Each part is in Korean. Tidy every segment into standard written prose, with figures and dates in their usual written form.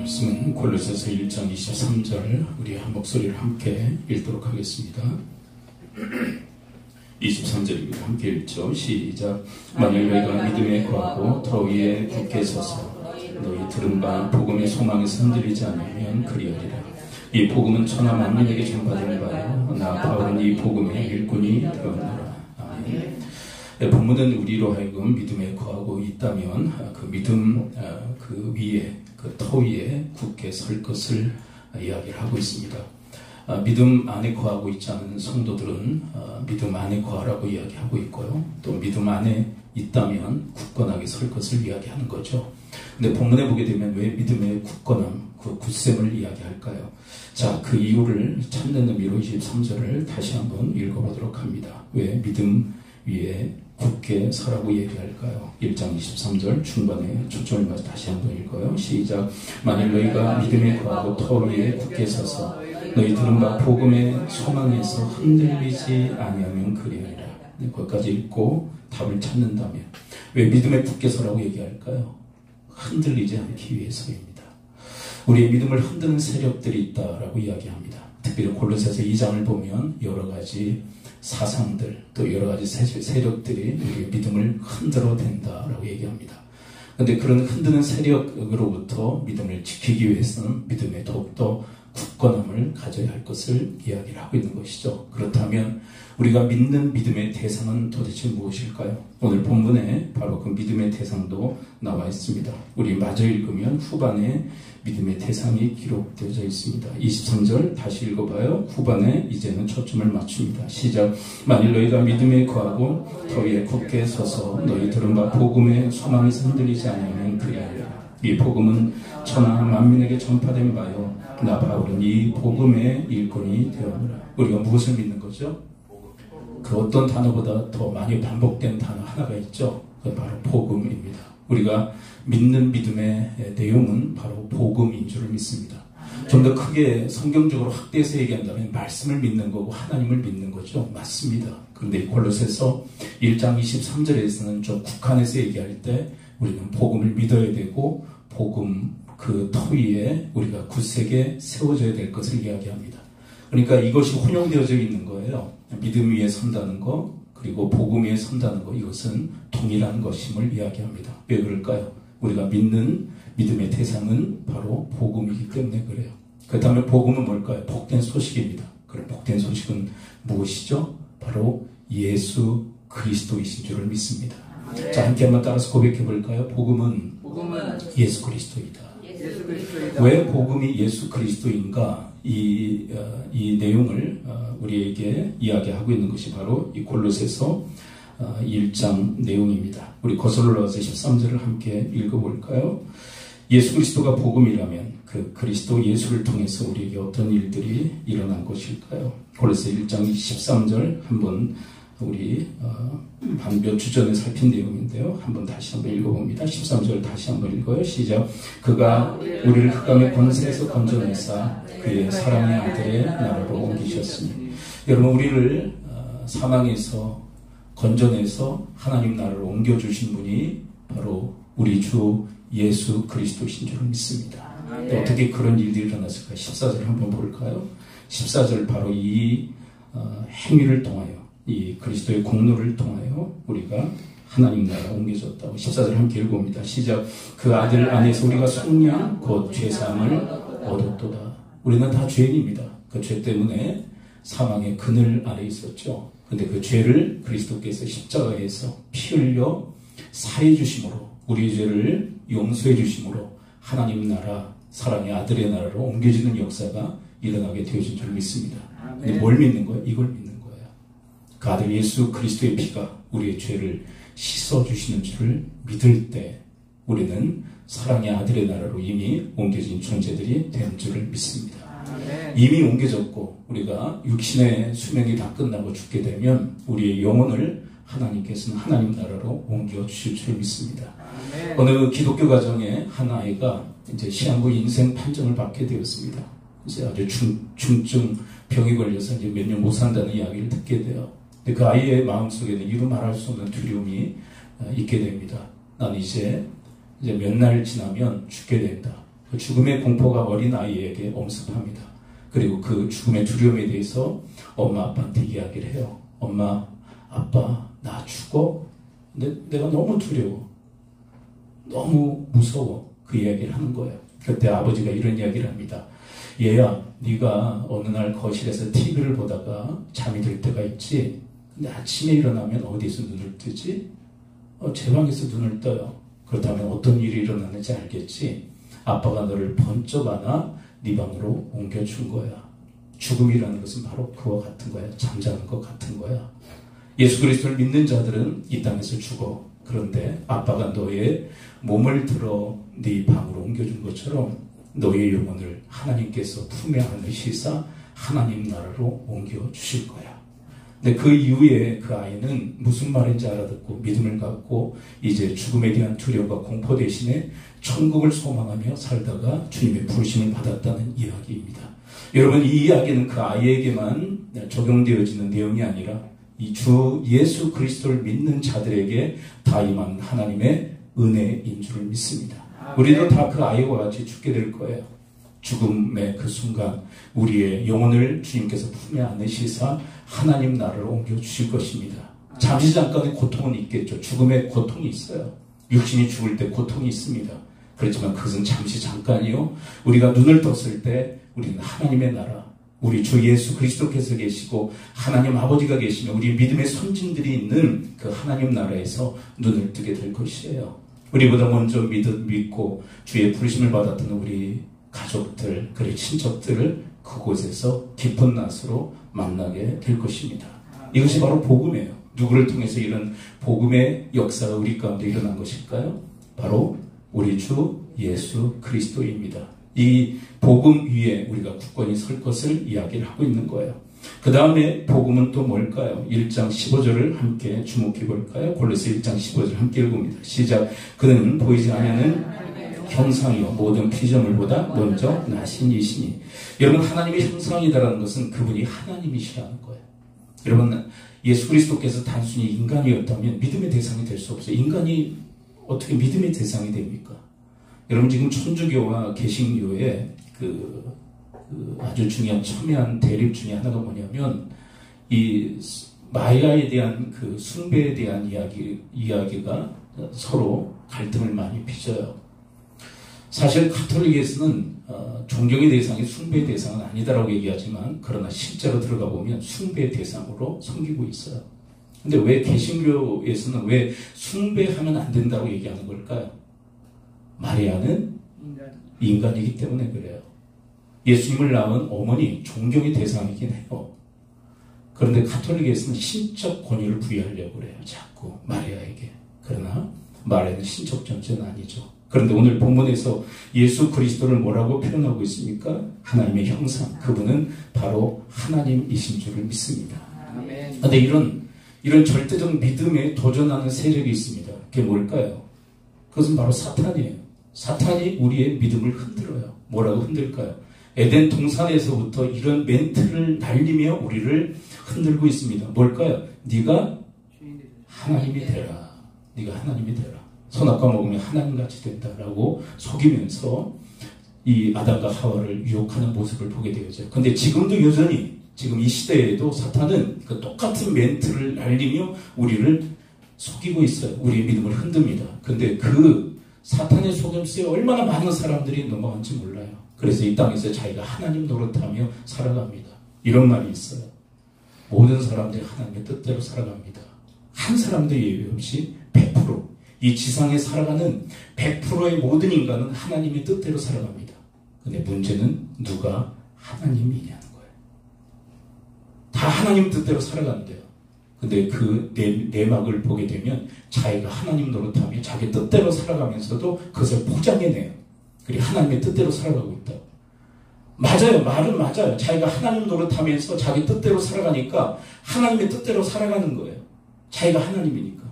말씀은 골로새서 1장 23절 우리 한 목소리를 함께 읽도록 하겠습니다. 23절입니다. 함께 읽죠. 시작. 만일 너희가 믿음에 거하고 터 위에 굳게 서서 너희 들은 바 복음의 소망에서 흔들리지 않으면 그리하리라. 이 복음은 천하 만민에게 전파된 바요 나 바울은 이 복음의 일꾼이 되었노라. 아멘. 본문은 우리로 하여금 믿음에 거하고 있다면 그 믿음 그 위에 그 터 위에 굳게 설 것을 이야기를 하고 있습니다. 믿음 안에 거하고 있지 않은 성도들은 믿음 안에 거하라고 이야기하고 있고요. 또 믿음 안에 있다면 굳건하게 설 것을 이야기하는 거죠. 근데 본문에 보게 되면 왜 믿음의 굳건함, 그 굳셈을 이야기할까요? 자, 그 이유를 찾는 의미로 23절을 다시 한번 읽어보도록 합니다. 왜 믿음 위에 굳게 서라고 얘기할까요? 1장 23절 중반에 초점을 맞춰 다시 한번 읽어요. 시작. 만일 너희가 믿음에 거하고 터 위에 굳게 서서 너희 들은 바 복음의 소망에서 흔들리지 아니하면 그리하리라. 거기까지 읽고 답을 찾는다면 왜 믿음에 굳게 서라고 얘기할까요? 흔들리지 않기 위해서입니다. 우리의 믿음을 흔드는 세력들이 있다라고 이야기합니다. 특별히 골로새서 2장을 보면 여러 가지 사상들 또 여러 가지 세력들이 우리의 믿음을 흔들어 댄다라고 얘기합니다. 그런데 그런 흔드는 세력으로부터 믿음을 지키기 위해서는 믿음에 더욱더 굳건함을 가져야 할 것을 이야기를 하고 있는 것이죠. 그렇다면 우리가 믿는 믿음의 대상은 도대체 무엇일까요? 오늘 본문에 바로 그 믿음의 대상도 나와 있습니다. 우리 마저 읽으면 후반에 믿음의 대상이 기록되어져 있습니다. 23절 다시 읽어봐요. 후반에 이제는 초점을 맞춥니다. 시작. 만일 너희가 믿음에 거하고 터 위에 굳게 서서 너희 들은 바 복음의 소망에서 흔들리지 않으면 그리하리라. 이 복음은 천하 만민에게 전파된 바요 나 바울은 이 복음의 일꾼이 되었노라. 우리가 무엇을 믿는 거죠? 그 어떤 단어보다 더 많이 반복된 단어 하나가 있죠. 그건 바로 복음입니다. 우리가 믿는 믿음의 내용은 바로 복음인 줄을 믿습니다. 좀 더 크게 성경적으로 확대해서 얘기한다면 말씀을 믿는 거고 하나님을 믿는 거죠. 맞습니다. 그런데 골로새서 1장 23절에서는 좀 국한해서 얘기할 때 우리는 복음을 믿어야 되고 복음 그 터 위에 우리가 굳세게 세워져야 될 것을 이야기합니다. 그러니까 이것이 혼용되어져 있는 거예요. 믿음 위에 선다는 거 그리고 복음 위에 선다는 거 이것은 동일한 것임을 이야기합니다. 왜 그럴까요? 우리가 믿는 믿음의 대상은 바로 복음이기 때문에 그래요. 그렇다면 복음은 뭘까요? 복된 소식입니다. 그럼 복된 소식은 무엇이죠? 바로 예수 그리스도이신 줄을 믿습니다. 자, 함께 한번 따라서 고백해 볼까요? 복음은 예수 그리스도이다. 왜 복음이 예수 그리스도인가? 이 내용을 우리에게 이야기하고 있는 것이 바로 이 골로새서 1장 내용입니다. 우리 고린도서 13절을 함께 읽어볼까요? 예수 그리스도가 복음이라면 그 그리스도 예수를 통해서 우리에게 어떤 일들이 일어난 것일까요? 골로새 1장 13절 한번 우리 한 몇 주 전에 살핀 내용인데요. 다시 한번 읽어봅니다. 13절 다시 한번 읽어요. 시작. 그가 우리를 흑암의 권세에서 건져내사 그의 사랑의 아들의 나라로 옮기셨으니. 여러분 우리를 사망에서 건져내서 하나님 나라로 옮겨주신 분이 바로 우리 주 예수 그리스도신 줄을 믿습니다. 어떻게 그런 일들이 일어났을까? 14절 한번 볼까요? 14절 바로 이 행위를 통하여 이 그리스도의 공로를 통하여 우리가 하나님 나라 옮겨졌다고 14절 함께 읽어봅니다. 시작. 그 아들 안에서 우리가 속량 곧 죄사함을 얻었도다. 우리는 다 죄인입니다. 그 죄 때문에 사망의 그늘 아래 있었죠. 근데 그 죄를 그리스도께서 십자가에서 피 흘려 사해 주심으로 우리의 죄를 용서해 주심으로 하나님 나라 사랑의 아들의 나라로 옮겨지는 역사가 일어나게 되어진 줄 믿습니다. 근데 뭘 믿는 거예요? 이걸 믿는 거예요. 그 아들 예수 그리스도의 피가 우리의 죄를 씻어주시는 줄을 믿을 때 우리는 사랑의 아들의 나라로 이미 옮겨진 존재들이 된 줄을 믿습니다. 이미 옮겨졌고 우리가 육신의 수명이 다 끝나고 죽게 되면 우리의 영혼을 하나님께서는 하나님 나라로 옮겨주실 줄 믿습니다. 어느 기독교 가정에 한 아이가 이제 시한부 인생 판정을 받게 되었습니다. 이제 아주 중증 병이 걸려서 이제 몇 년 못 산다는 이야기를 듣게 돼요. 근데 그 아이의 마음속에는 이루 말할 수 없는 두려움이 있게 됩니다. 난 이제 몇 날 지나면 죽게 된다. 그 죽음의 공포가 어린아이에게 엄습합니다. 그리고 그 죽음의 두려움에 대해서 엄마 아빠한테 이야기를 해요. 엄마 아빠 나 죽어? 내가 너무 두려워. 너무 무서워. 그 이야기를 하는 거예요. 그때 아버지가 이런 이야기를 합니다. 얘야, 네가 어느 날 거실에서 TV를 보다가 잠이 들 때가 있지. 근데 아침에 일어나면 어디서 눈을 뜨지? 제 방에서 눈을 떠요. 그렇다면 어떤 일이 일어나는지 알겠지? 아빠가 너를 번쩍 안아 네 방으로 옮겨준 거야. 죽음이라는 것은 바로 그와 같은 거야. 잠자는 것 같은 거야. 예수 그리스도를 믿는 자들은 이 땅에서 죽어. 그런데 아빠가 너의 몸을 들어 네 방으로 옮겨준 것처럼 너의 영혼을 하나님께서 품에 안으시사 하나님 나라로 옮겨주실 거야. 근데 그 이후에 그 아이는 무슨 말인지 알아듣고 믿음을 갖고 이제 죽음에 대한 두려움과 공포 대신에 천국을 소망하며 살다가 주님의 부르심을 받았다는 이야기입니다. 여러분, 이 이야기는 그 아이에게만 적용되어지는 내용이 아니라 이 주 예수 그리스도를 믿는 자들에게 다 임하는 하나님의 은혜인 줄을 믿습니다. 우리도 다 그 아이와 같이 죽게 될 거예요. 죽음의 그 순간 우리의 영혼을 주님께서 품에 안으시사 하나님 나라를 옮겨주실 것입니다. 잠시 잠깐의 고통은 있겠죠. 죽음의 고통이 있어요. 육신이 죽을 때 고통이 있습니다. 그렇지만 그것은 잠시 잠깐이요. 우리가 눈을 떴을 때 우리는 하나님의 나라, 우리 주 예수 그리스도께서 계시고 하나님 아버지가 계시며 우리 믿음의 선진들이 있는 그 하나님 나라에서 눈을 뜨게 될 것이에요. 우리보다 먼저 믿고 주의 부르심을 받았던 우리 가족들, 그리고 친척들을 그곳에서 깊은 낯으로 만나게 될 것입니다. 이것이 바로 복음이에요. 누구를 통해서 이런 복음의 역사가 우리 가운데 일어난 것일까요? 바로 우리 주 예수 그리스도입니다. 이 복음 위에 우리가 굳건히 설 것을 이야기를 하고 있는 거예요. 그 다음에 복음은 또 뭘까요? 1장 15절을 함께 주목해 볼까요? 골로새 1장 15절 함께 읽습니다. 시작. 그는 보이지 않는 형상이요 모든 피조물보다 먼저 나신 이시니. 여러분, 하나님의 형상이다라는 것은 그분이 하나님이시라는 거예요. 여러분, 예수 그리스도께서 단순히 인간이었다면 믿음의 대상이 될 수 없어요. 인간이 어떻게 믿음의 대상이 됩니까? 여러분, 지금 천주교와 개신교의 아주 중요한 첨예한 대립 중에 하나가 뭐냐면 이 마야에 대한 그 숭배에 대한 이야기가 서로 갈등을 많이 빚어요. 사실 가톨릭에서는 존경의 대상이 숭배의 대상은 아니다라고 얘기하지만 그러나 실제로 들어가 보면 숭배의 대상으로 섬기고 있어요. 근데 왜 개신교에서는 왜 숭배하면 안 된다고 얘기하는 걸까요? 마리아는 인간이기 때문에 그래요. 예수님을 낳은 어머니 존경의 대상이긴 해요. 그런데 가톨릭에서는 신적 권위를 부여하려고 그래요. 자꾸 마리아에게. 그러나 마리아는 신적 존재는 아니죠. 그런데 오늘 본문에서 예수 그리스도를 뭐라고 표현하고 있습니까? 하나님의 형상. 그분은 바로 하나님이신 줄을 믿습니다. 그런데 이런 절대적 믿음에 도전하는 세력이 있습니다. 그게 뭘까요? 그것은 바로 사탄이에요. 사탄이 우리의 믿음을 흔들어요. 뭐라고 흔들까요? 에덴 동산에서부터 이런 멘트를 날리며 우리를 흔들고 있습니다. 뭘까요? 네가 하나님이 되라. 네가 하나님이 되라. 선악과 먹으면 하나님같이 된다라고 속이면서 이 아담과 하와를 유혹하는 모습을 보게 되죠. 근데 지금도 여전히 지금 이 시대에도 사탄은 그 똑같은 멘트를 날리며 우리를 속이고 있어요. 우리의 믿음을 흔듭니다. 근데 그 사탄의 속임수에 얼마나 많은 사람들이 넘어간지 몰라요. 그래서 이 땅에서 자기가 하나님 노릇하며 살아갑니다. 이런 말이 있어요. 모든 사람들이 하나님의 뜻대로 살아갑니다. 한 사람도 예외 없이 100%. 이 지상에 살아가는 100%의 모든 인간은 하나님의 뜻대로 살아갑니다. 근데 문제는 누가 하나님이냐는 거예요. 다 하나님 뜻대로 살아간대요. 근데 그 내막을 보게 되면 자기가 하나님 노릇하며 자기 뜻대로 살아가면서도 그것을 포장해내요. 그리고 하나님의 뜻대로 살아가고 있다. 맞아요. 말은 맞아요. 자기가 하나님 노릇하면서 자기 뜻대로 살아가니까 하나님의 뜻대로 살아가는 거예요. 자기가 하나님이니까.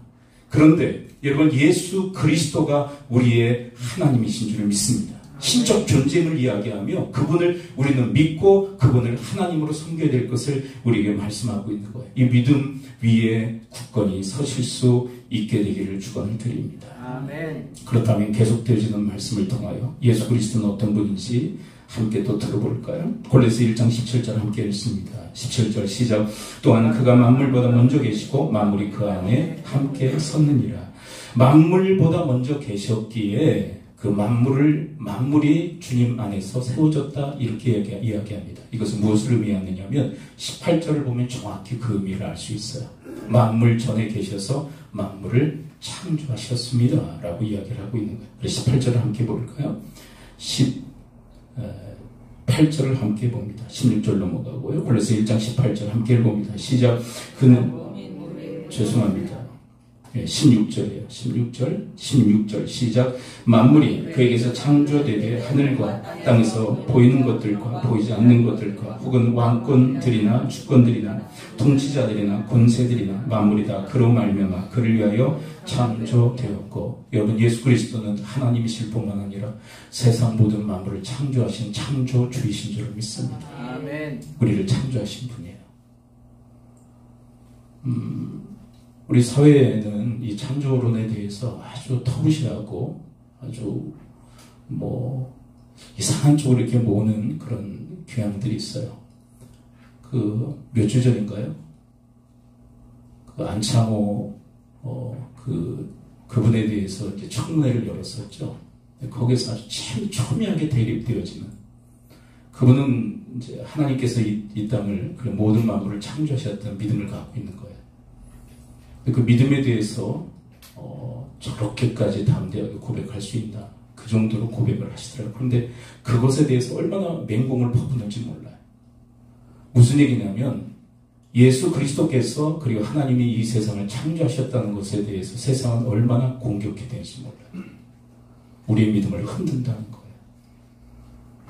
그런데 여러분, 예수 그리스도가 우리의 하나님이신 줄을 믿습니다. 신적 존재임을 이야기하며 그분을 우리는 믿고 그분을 하나님으로 섬겨야 될 것을 우리에게 말씀하고 있는 거예요. 이 믿음 위에 굳건히 서실 수 있게 되기를 축원을 드립니다. 아멘. 그렇다면 계속되어지는 말씀을 통하여 예수 그리스도는 어떤 분인지 함께 또 들어볼까요? 골로새 1장 17절 함께 읽습니다. 17절 시작. 또한 그가 만물보다 먼저 계시고 만물이 그 안에 함께 섰느니라. 만물보다 먼저 계셨기에 그 만물이 주님 안에서 세워졌다 이렇게 이야기합니다. 이것은 무엇을 의미하느냐면 18절을 보면 정확히 그 의미를 알 수 있어요. 만물 전에 계셔서 만물을 창조하셨습니다 라고 이야기를 하고 있는 거예요. 그래서 18절을 함께 볼까요? 18절을 함께 봅니다. 16절 넘어가고요. 골로새 1장 18절 함께 봅니다. 시작. 그는 죄송합니다. 16절이에요. 16절 시작. 만물이 그에게서 창조되되 하늘과 땅에서 보이는 것들과 보이지 않는 것들과 혹은 왕권들이나 주권들이나 통치자들이나 권세들이나 만물이 다 그로 말미암아 그를 위하여 창조되었고, 여러분 예수 그리스도는 하나님이실 뿐만 아니라 세상 모든 만물을 창조하신 창조주이신 줄 믿습니다. 아멘. 우리를 창조하신 분이에요. 우리 사회에는 이 창조론에 대해서 아주 터부시하고 아주 이상한 쪽으로 이렇게 모으는 그런 경향들이 있어요. 몇 주 전인가요? 안창호 그분에 대해서 이제 청문회를 열었었죠. 거기서 아주 참 첨예하게 대립되어지는, 그분은 이제 하나님께서 이 땅을 그 모든 만물을 창조하셨다는 믿음을 갖고 있는 거예요. 그 믿음에 대해서 저렇게까지 담대하게 고백할 수 있나, 그 정도로 고백을 하시더라고요. 그런데 그것에 대해서 얼마나 맹공을 퍼붓는지 몰라요. 무슨 얘기냐면 예수 그리스도께서 그리고 하나님이 이 세상을 창조하셨다는 것에 대해서 세상은 얼마나 공격해 되는지 몰라요. 우리의 믿음을 흔든다는 거예요.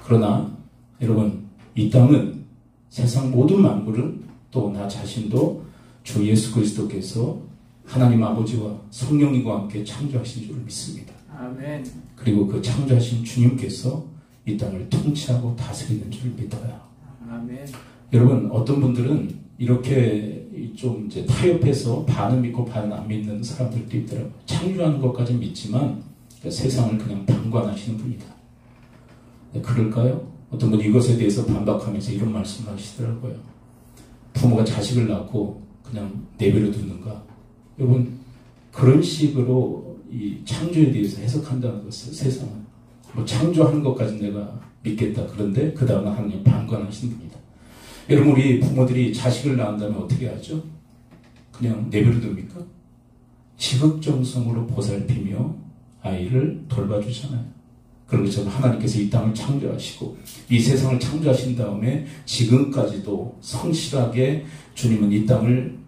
그러나 여러분, 이 땅은 세상 모든 만물은 또 나 자신도 주 예수 그리스도께서 하나님 아버지와 성령님과 함께 창조하신 줄 믿습니다. 아멘. 그리고 그 창조하신 주님께서 이 땅을 통치하고 다스리는 줄 믿어요. 아멘. 여러분, 어떤 분들은 이렇게 좀 이제 타협해서 반은 믿고 반은 안 믿는 사람들도 있더라고요. 창조하는 것까지 믿지만 세상을 그냥 방관하시는 분이다. 그럴까요? 어떤 분이 이것에 대해서 반박하면서 이런 말씀을 하시더라고요. 부모가 자식을 낳고 그냥 내버려 두는가? 여러분, 그런 식으로 이 창조에 대해서 해석한다는 것은 세상은 창조하는 것까지 내가 믿겠다. 그런데 그 다음에 하나님 방관하시는 분이다. 여러분, 우리 부모들이 자식을 낳는다면 어떻게 하죠? 그냥 내버려 둡니까? 지극정성으로 보살피며 아이를 돌봐주잖아요. 그런 것처럼 하나님께서 이 땅을 창조하시고 이 세상을 창조하신 다음에 지금까지도 성실하게 주님은 이 땅을,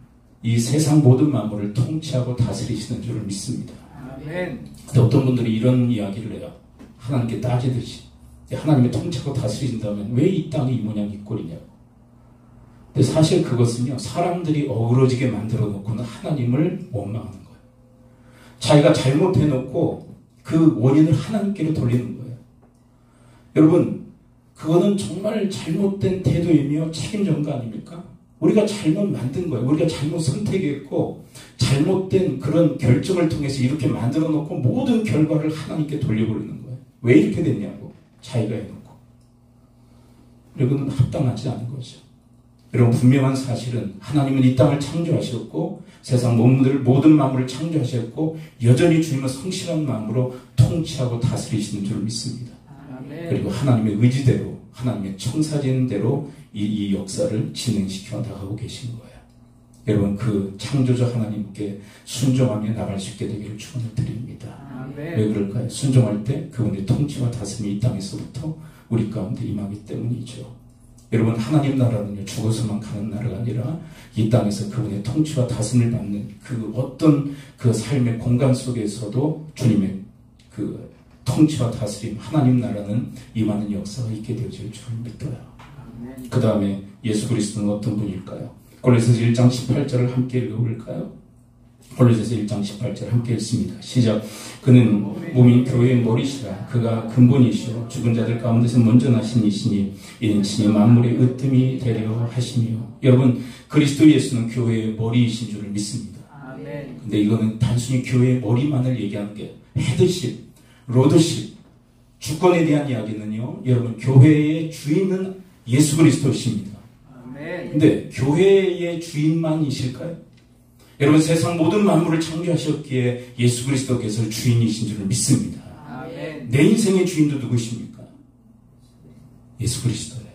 이 세상 모든 만물을 통치하고 다스리시는 줄 믿습니다. 아멘. 근데 어떤 분들이 이런 이야기를 해요. 하나님께 따지듯이 하나님이 통치하고 다스리신다면 왜 이 땅이 이 모양 이 꼴이냐고. 근데 사실 그것은요, 사람들이 어우러지게 만들어 놓고는 하나님을 원망하는 거예요. 자기가 잘못해놓고 그 원인을 하나님께로 돌리는 거예요. 여러분, 그거는 정말 잘못된 태도이며 책임 전가 아닙니까? 우리가 잘못 만든 거예요. 우리가 잘못 선택했고 잘못된 그런 결정을 통해서 이렇게 만들어 놓고 모든 결과를 하나님께 돌려버리는 거예요. 왜 이렇게 됐냐고. 자기가 해놓고. 여러분은 합당하지 않은 거죠. 여러분, 분명한 사실은 하나님은 이 땅을 창조하셨고 세상 모든 만물을 창조하셨고 여전히 주님은 성실한 마음으로 통치하고 다스리시는 줄 믿습니다. 아멘. 그리고 하나님의 의지대로, 하나님의 청사진대로 이 역사를 진행시켜 나가고 계신 거예요. 여러분, 그 창조자 하나님께 순종하며 나갈 수 있게 되기를 축원을 드립니다. 아멘. 왜 그럴까요? 순종할 때 그분의 통치와 다스림이 이 땅에서부터 우리 가운데 임하기 때문이죠. 여러분, 하나님 나라는요, 죽어서만 가는 나라가 아니라 이 땅에서 그분의 통치와 다스림을 받는 그 어떤 그 삶의 공간 속에서도 주님의 그 통치와 다스림, 하나님 나라는 임하는 역사가 있게 되어질 줄 믿어요. 그 다음에 예수 그리스도는 어떤 분일까요? 골로새서 1장 18절을 함께 읽어볼까요? 골로새서 1장 18절 함께 읽습니다. 시작. 그는 몸이 교회의 머리시라. 그가 근본이시오 죽은 자들 가운데서 먼저 나신 이시니 이는 친히 만물의 으뜸이 되려 하시며. 여러분, 그리스도 예수는 교회의 머리이신 줄을 믿습니다. 아멘. 근데 이거는 단순히 교회의 머리만을 얘기하는 게 헤드십, 로드십, 주권에 대한 이야기는요, 여러분, 교회의 주인은 예수 그리스도십니다. 아멘. 근데 교회의 주인만이실까요? 여러분, 세상 모든 만물을 창조하셨기에 예수 그리스도께서 주인이신 줄을 믿습니다. 아멘. 내 인생의 주인도 누구십니까? 예수 그리스도예요.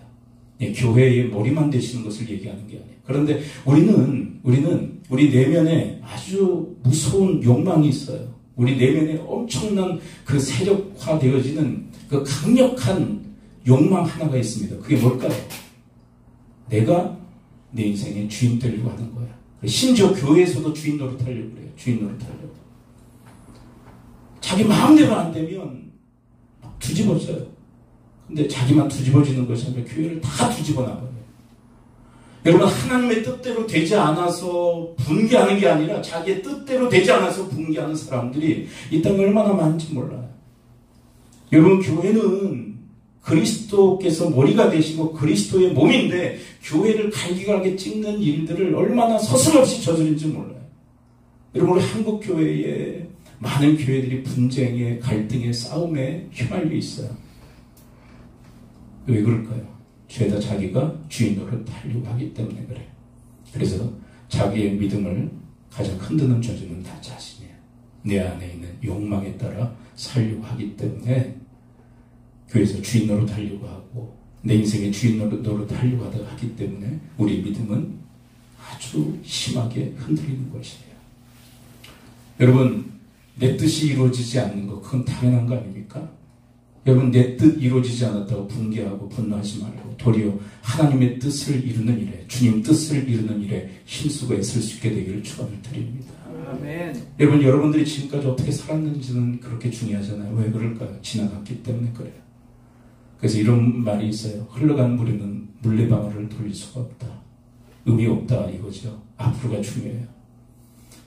예, 교회의 머리만 되시는 것을 얘기하는 게 아니에요. 그런데 우리는 우리 내면에 아주 무서운 욕망이 있어요. 우리 내면에 엄청난 그 세력화되어지는 그 강력한 욕망 하나가 있습니다. 그게 뭘까요? 내가 내 인생의 주인 되려고 하는 거야. 심지어 교회에서도 주인 노릇하려고 그래요. 주인 노릇하려고. 자기 마음대로 안 되면 막 뒤집어져요. 근데 자기만 뒤집어지는 것이 아니라 교회를 다 뒤집어 나가요. 여러분, 하나님의 뜻대로 되지 않아서 분개하는 게 아니라 자기의 뜻대로 되지 않아서 분개하는 사람들이 이 땅에 얼마나 많은지 몰라요. 여러분, 교회는 그리스도께서 머리가 되시고 그리스도의 몸인데 교회를 갈기갈기 찍는 일들을 얼마나 서슴없이 저지른지 몰라요. 여러분, 우리 한국 교회에 많은 교회들이 분쟁에, 갈등에, 싸움에 휘말려 있어요. 왜 그럴까요? 죄다 자기가 주인 노릇 하려고 하기 때문에 그래요. 그래서 자기의 믿음을 가장 흔드는 저주는 다 자신이에요. 내 안에 있는 욕망에 따라 살려고 하기 때문에 교회에서 주인 노릇 하려고 하고 내 인생의 주인 노릇 하려고 하기 때문에 우리 믿음은 아주 심하게 흔들리는 것이에요. 여러분, 내 뜻이 이루어지지 않는 것, 그건 당연한 거 아닙니까? 여러분, 내 뜻 이루어지지 않았다고 분개하고 분노하지 말고 도리어 하나님의 뜻을 이루는 일에, 주님 뜻을 이루는 일에 힘쓰고 애쓸 수 있게 되기를 축원을 드립니다. 아멘. 여러분, 여러분들이 지금까지 어떻게 살았는지는 그렇게 중요하잖아요. 왜 그럴까요? 지나갔기 때문에 그래요. 그래서 이런 말이 있어요. 흘러간 물에는 물레방아를 돌릴 수가 없다. 의미 없다 이거죠. 앞으로가 중요해요.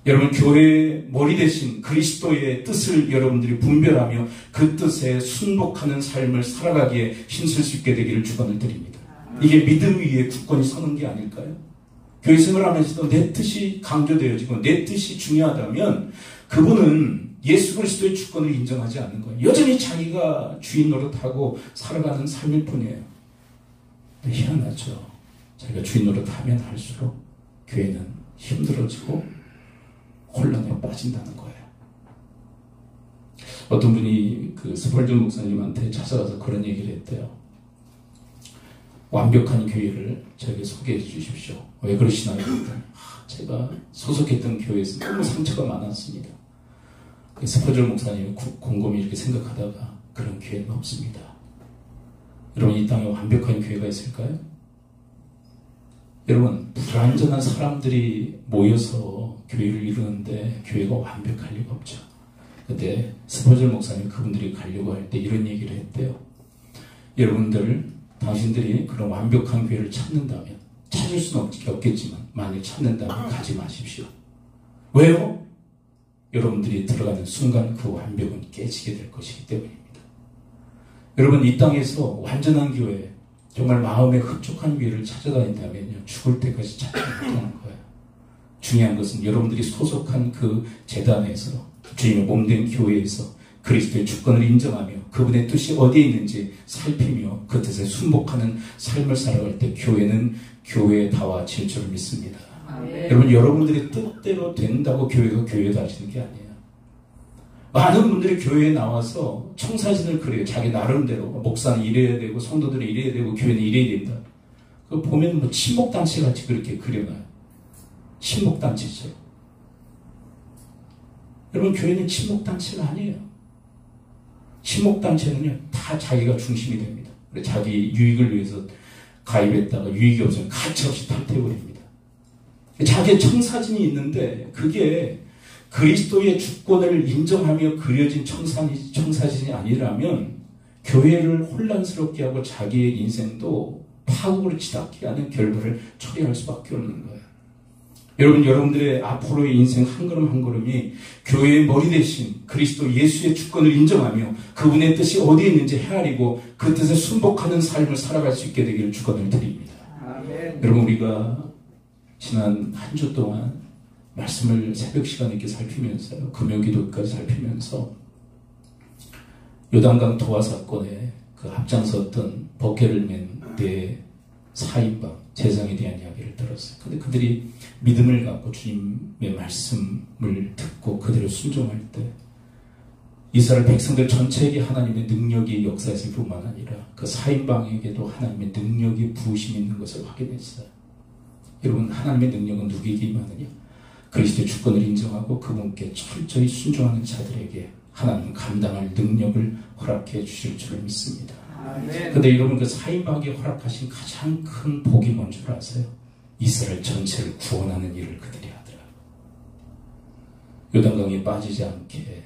여러분, 교회의 머리 대신 그리스도의 뜻을 여러분들이 분별하며 그 뜻에 순복하는 삶을 살아가기에 힘쓸 수 있게 되기를 축원을 드립니다. 이게 믿음 위에 굳건히 서는 게 아닐까요? 교회 생활하면서도 내 뜻이 강조되어지고 내 뜻이 중요하다면 그분은 예수 그리스도의 주권을 인정하지 않는 거예요. 여전히 자기가 주인 노릇하고 살아가는 삶일 뿐이에요. 희한하죠. 자기가 주인 노릇하면 할수록 교회는 힘들어지고 혼란에 빠진다는 거예요. 어떤 분이 그 스펄전 목사님한테 찾아가서 그런 얘기를 했대요. 완벽한 교회를 저에게 소개해 주십시오. 왜 그러시나요? 제가 소속했던 교회에서 너무 상처가 많았습니다. 스펄전 목사님이 곰곰이 이렇게 생각하다가 그런 교회는 없습니다. 여러분, 이 땅에 완벽한 교회가 있을까요? 여러분, 불완전한 사람들이 모여서 교회를 이루는데 교회가 완벽할 리가 없죠. 근데 스펄전 목사님 그분들이 가려고 할 때 이런 얘기를 했대요. 여러분들, 당신들이 그런 완벽한 교회를 찾는다면, 찾을 수는 없겠지만 만약 찾는다면 가지 마십시오. 왜요? 여러분들이 들어가는 순간 그 완벽은 깨지게 될 것이기 때문입니다. 여러분, 이 땅에서 완전한 교회, 정말 마음에 흡족한 교회를 찾아다닌다면요, 죽을 때까지 찾지 못하는 거예요. 중요한 것은 여러분들이 소속한 그 재단에서, 주님의 몸된 교회에서 그리스도의 주권을 인정하며 그분의 뜻이 어디에 있는지 살피며 그 뜻에 순복하는 삶을 살아갈 때 교회는 교회다워질 줄 믿습니다. 아멘. 여러분, 여러분들이 뜻대로 된다고 교회가 교회다워지는 게 아니에요. 많은 분들이 교회에 나와서 청사진을 그려요. 자기 나름대로. 목사는 이래야 되고 성도들은 이래야 되고 교회는 이래야 된다. 그거 보면 뭐 친목단체 같이 그렇게 그려놔요. 친목단체죠. 여러분, 교회는 친목단체가 아니에요. 친목단체는요, 다 자기가 중심이 됩니다. 자기 유익을 위해서 가입했다가 유익이 없으면 가차없이 탈퇴해버립니다. 자기의 청사진이 있는데 그게 그리스도의 주권을 인정하며 그려진 청사진이 아니라면 교회를 혼란스럽게 하고 자기의 인생도 파국으로 치닫게 하는 결과를 초래할 수밖에 없는 거예요. 여러분들의 앞으로의 인생 한 걸음 한 걸음이 교회의 머리 대신 그리스도 예수의 주권을 인정하며 그분의 뜻이 어디에 있는지 헤아리고 그 뜻에 순복하는 삶을 살아갈 수 있게 되기를 축원을 드립니다. 아멘. 여러분, 우리가 지난 한 주 동안 말씀을 새벽 시간에 이렇게 살피면서요, 금요기도까지 살피면서 요단강 도화 사건에 그 앞장섰던 버케를 맨 네 사인방 제장에 대한 이야기를 들었어요. 근데 그들이 믿음을 갖고 주님의 말씀을 듣고 그대로 순종할 때 이스라엘 백성들 전체에게 하나님의 능력이 역사했을 뿐만 아니라 그 사인방에게도 하나님의 능력이 부으심이 있는 것을 확인했어요. 여러분, 하나님의 능력은 누구에게 임하느냐? 그리스도의 주권을 인정하고 그분께 철저히 순종하는 자들에게 하나님 감당할 능력을 허락해 주실 줄 믿습니다. 그런데 여러분, 그 사인방에게 허락하신 가장 큰 복이 뭔 줄 아세요? 이스라엘 전체를 구원하는 일을 그들이 하더라고요. 요단강에 빠지지 않게